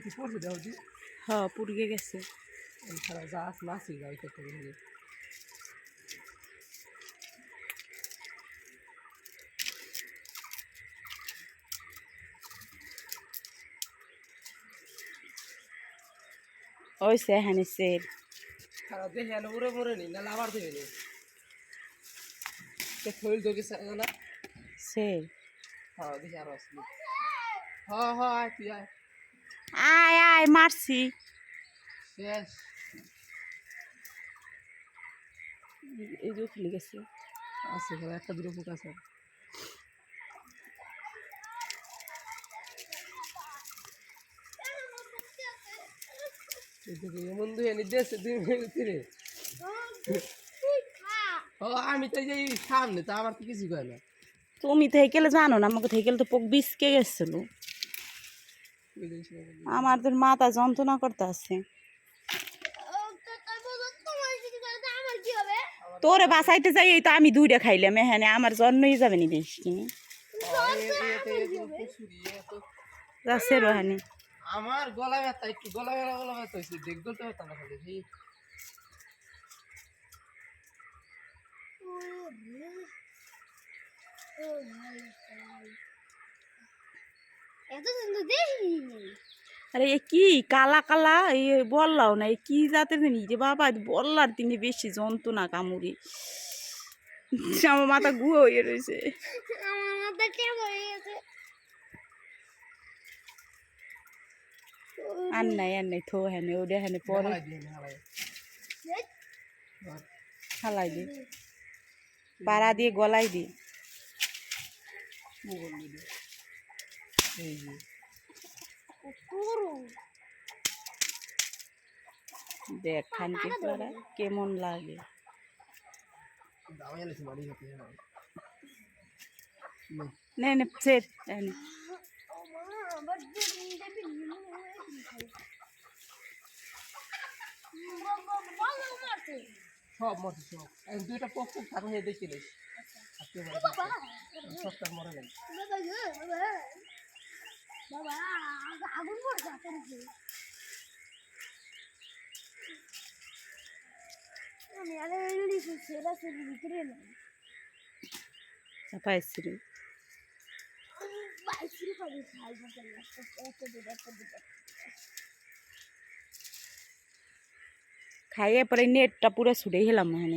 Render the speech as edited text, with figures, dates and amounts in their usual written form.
কি পড়ছে দাও দি হ্যাঁ পুড়িয়ে গেছে সারা গাছ নাচি যাই তো করে ওই সে হ্যানি সের সারা দেখে এনে উড়ে মরে নি না আবার দেবে নি তো থইল দোকে না সের হ্যাঁ দেখি আরো আসলি হ্যাঁ হ্যাঁ আয় তুই আয় আয় আয় মারছি শেষ এই যে খুলে গেছে আছে ঘরে একটা দুটো পোকা আছে বন্ধু এনে দিয়েছে 2 মিনিট রে ও আমি তো এই সামনে তো আমার তো কিছু কয় না তুমি থেকেলে জানো না আমাকে থেকেলে তো পোক বিসকে গেছিল আমাদের মাথা যন্ত্রণা করতে আছে তোরে বাসাইতে যাই এই তো আমি 2টা খাইলাম এখানে আমার জন্মই যাবে নি বেশি যাচ্ছে রোহানি আমার গলা ব্যথা একটু গলা ব্যথা হয়েছে দেখতে তো ব্যথা না খালি আরে এ কি কালা কালা এই বললাও না কি জাতের জানি রে বাবা বললার তিনি বেশি যন্ত্রণা কামড়ি আমার মাথা গুঁড়ো হয়ে রয়েছে আমার মাথা কেমন হয়ে গেছে আর নাই থো হ্যাঁ ওটা হ্যাঁ পরে হালাই দি পাড়া দিয়ে গলাই দি দেখ খানকে করা কেমন লাগে নে নে সেট নে সব মরছে সব 2টা পোক থাকো হে দেখিলে সবটা মরে গেল বাবা আগুন পড়ছে আমি আরে ইংলিশ সেরা সেরা ভিতরে না পাইছিরি বাইসিরি পাবি খাই মতো একটা দুটো খাইয়ে পরে নেটটা পুরো ছুটে গেলাম এখানে